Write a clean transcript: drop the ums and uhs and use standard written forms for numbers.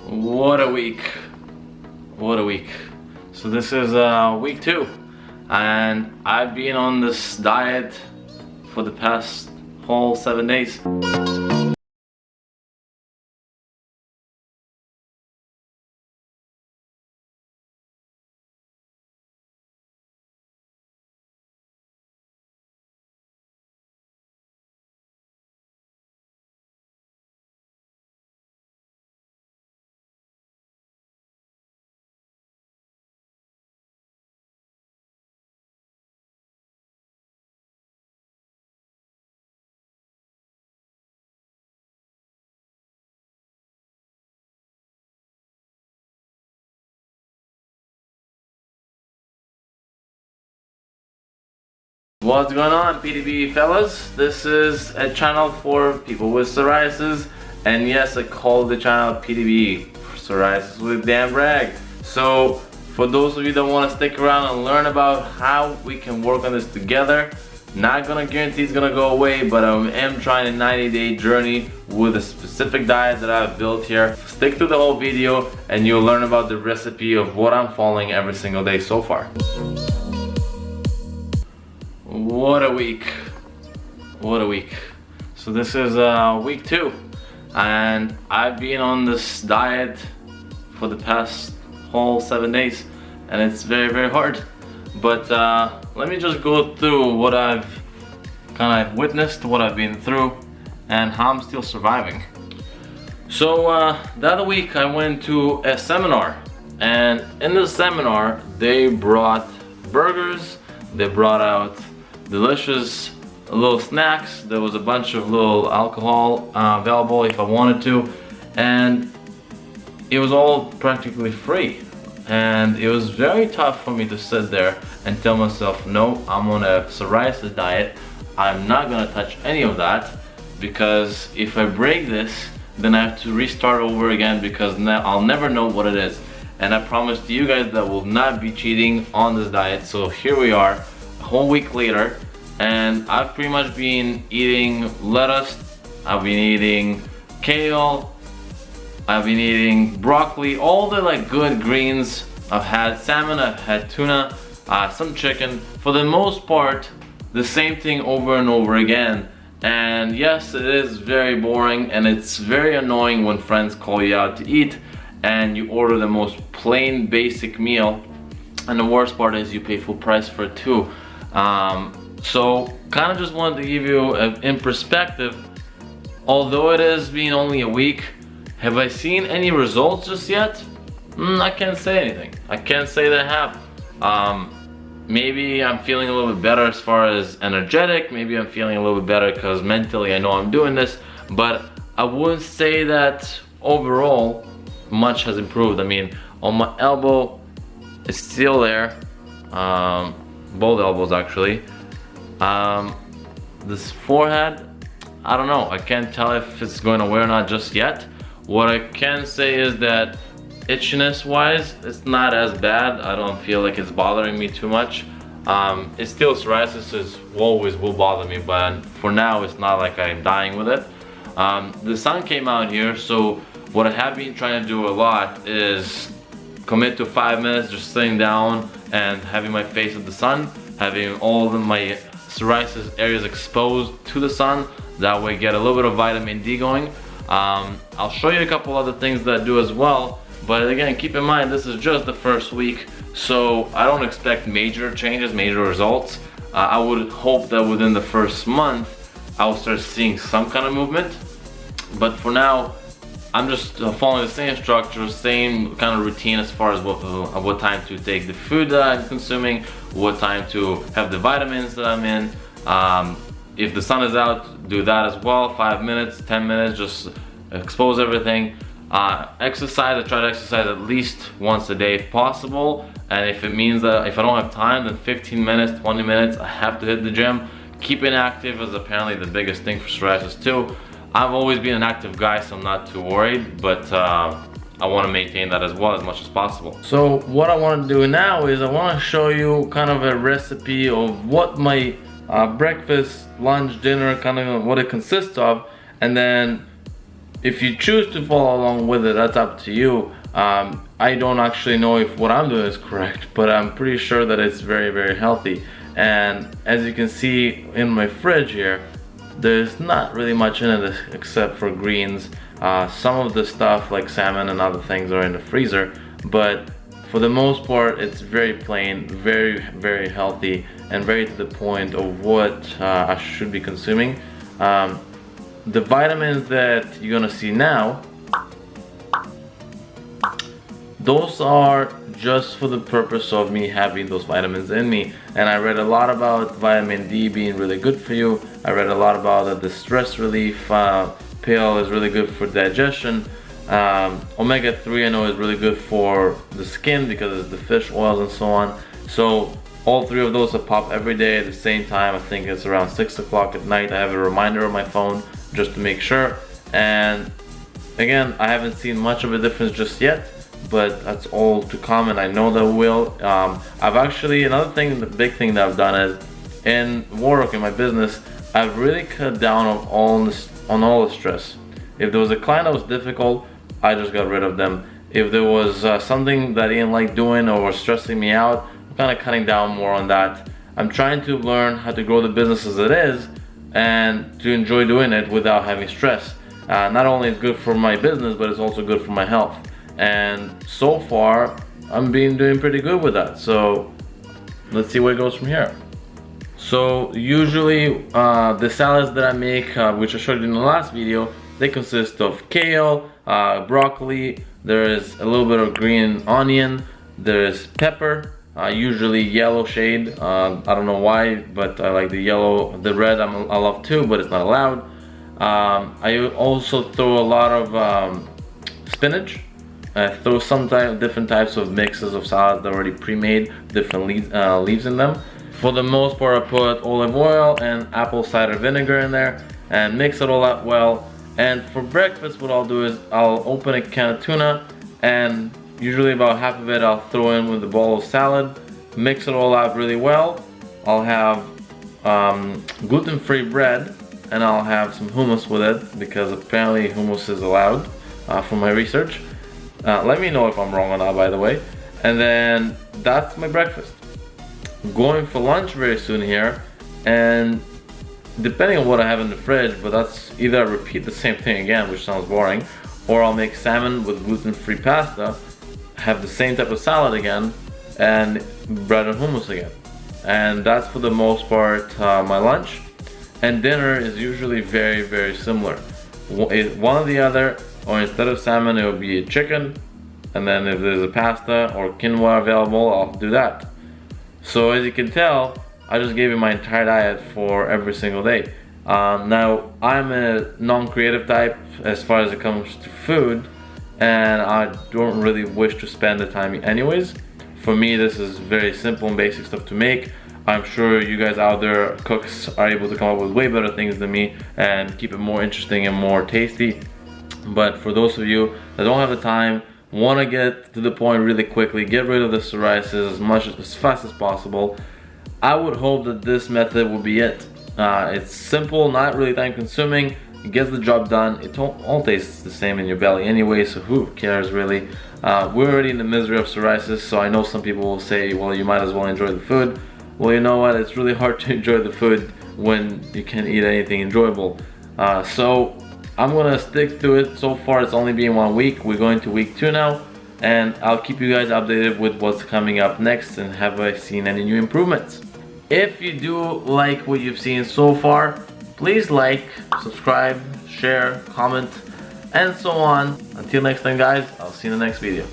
What a week. What a week. So this is week 2 and I've been on this diet for the past whole 7 days. What's going on, PDB fellas? This is a channel for people with psoriasis, and yes, I call the channel PDB, Psoriasis with Dan Bragg. So for those of you that want to stick around and learn about how we can work on this together, not gonna guarantee it's gonna go away, but I am trying a 90-day journey with a specific diet that I've built here. Stick to the whole video and you'll learn about the recipe of what I'm following every single day so far. What a week. What a week. So this is week 2 and I've been on this diet for the past whole 7 days and it's very hard, but let me just go through what I've kind of witnessed, what I've been through, and how I'm still surviving. So the other week I went to a seminar, and in the seminar they brought burgers, they brought out delicious little snacks, there was a bunch of little alcohol available if I wanted to, and it was all practically free. And it was very tough for me to sit there and tell myself, no, I'm on a psoriasis diet, I'm not gonna touch any of that, because if I break this, then I have to restart over again, because I'll never know what it is. And I promised you guys that will not be cheating on this diet. So here we are, a whole week later, and I've pretty much been eating lettuce, I've been eating kale, I've been eating broccoli, all the like good greens. I've had salmon, I've had tuna, some chicken. For the most part, the same thing over and over again. And yes, it is very boring and it's very annoying when friends call you out to eat and you order the most plain basic meal, and the worst part is you pay full price for it too. So kind of just wanted to give you in perspective, although it has been only a week, have I seen any results just yet? I can't say anything. I can't say that I have. Maybe I'm feeling a little bit better as far as energetic, maybe I'm feeling a little bit better because mentally I know I'm doing this, but I wouldn't say that overall much has improved. I mean, on my elbow, it's still there, both elbows actually. This forehead, I don't know, I can't tell if it's going away or not just yet. What I can say is that itchiness wise, it's not as bad. I don't feel like it's bothering me too much. It's still psoriasis, so it always will bother me, but for now it's not like I'm dying with it. The sun came out here, so what I have been trying to do a lot is commit to 5 minutes just sitting down and having my face at the sun, having all of my psoriasis areas exposed to the sun. That way get a little bit of vitamin D going. I'll show you a couple other things that I do as well, but again, keep in mind this is just the first week, so I don't expect major changes, major results. I would hope that within the first month I'll start seeing some kind of movement, but for now I'm just following the same structure, same kind of routine as far as what time to take the food that I'm consuming, what time to have the vitamins that I'm in. If the sun is out, do that as well. 5 minutes, 10 minutes, just expose everything. Exercise, I try to exercise at least once a day if possible. And if it means that if I don't have time, then 15 minutes, 20 minutes, I have to hit the gym. Keeping active is apparently the biggest thing for psoriasis too. I've always been an active guy, so I'm not too worried, but I want to maintain that as well as much as possible. So what I want to do now is I want to show you kind of a recipe of what my breakfast, lunch, dinner, kind of what it consists of, and then if you choose to follow along with it, that's up to you. I don't actually know if what I'm doing is correct, but I'm pretty sure that it's very, very healthy. And as you can see in my fridge here, there's not really much in it except for greens. Some of the stuff like salmon and other things are in the freezer, but for the most part it's very plain, very, very healthy, and very to the point of what I should be consuming. The vitamins that you're gonna see now, those are just for the purpose of me having those vitamins in me. And I read a lot about vitamin D being really good for you. I read a lot about that the stress relief pill is really good for digestion. Omega-3 I know is really good for the skin because it's the fish oils and so on. So all three of those I pop every day at the same time. I think it's around 6 o'clock at night. I have a reminder on my phone just to make sure. And again, I haven't seen much of a difference just yet, but that's all to come, and I know that will. I've actually, another thing, the big thing that I've done is in work, in my business, I've really cut down on all the stress. If there was a client that was difficult, I just got rid of them. If there was something that I didn't like doing or was stressing me out, I'm kind of cutting down more on that. I'm trying to learn how to grow the business as it is and to enjoy doing it without having stress. Not only is it good for my business, but it's also good for my health. And so far I'm doing pretty good with that, so let's see where it goes from here. So usually the salads that I make, which I showed you in the last video, they consist of kale, broccoli, there is a little bit of green onion, there is pepper, usually yellow shade. I don't know why, but I like the yellow. The red I love too, but it's not allowed. I also throw a lot of spinach. I throw different types of mixes of salads that are already pre-made, different leaves in them. For the most part, I put olive oil and apple cider vinegar in there and mix it all up well. And for breakfast, what I'll do is I'll open a can of tuna, and usually about half of it I'll throw in with a bowl of salad, mix it all up really well. I'll have gluten-free bread, and I'll have some hummus with it because apparently hummus is allowed from my research. Let me know if I'm wrong or not, by the way. And then that's my breakfast. Going for lunch very soon here, and depending on what I have in the fridge, but that's either I repeat the same thing again, which sounds boring, or I'll make salmon with gluten-free pasta, have the same type of salad again, and bread and hummus again. And that's for the most part my lunch. And dinner is usually very, very similar. One or the other, or instead of salmon it will be a chicken, and then if there's a pasta or quinoa available, I'll do that. So as you can tell, I just gave you my entire diet for every single day. Now I'm a non-creative type as far as it comes to food, and I don't really wish to spend the time anyways. For me, this is very simple and basic stuff to make. I'm sure you guys out there, cooks, are able to come up with way better things than me and keep it more interesting and more tasty. But for those of you that don't have the time, want to get to the point really quickly, get rid of the psoriasis as fast as possible, I would hope that this method will be it. It's simple, not really time consuming, it gets the job done, it all tastes the same in your belly anyway, so who cares really. We're already in the misery of psoriasis, so I know some people will say, well, you might as well enjoy the food. Well, you know what, it's really hard to enjoy the food when you can't eat anything enjoyable. So I'm gonna stick to it. So far it's only been 1 week, we're going to week 2 now, and I'll keep you guys updated with what's coming up next and have I seen any new improvements. If you do like what you've seen so far, please like, subscribe, share, comment, and so on. Until next time guys, I'll see you in the next video.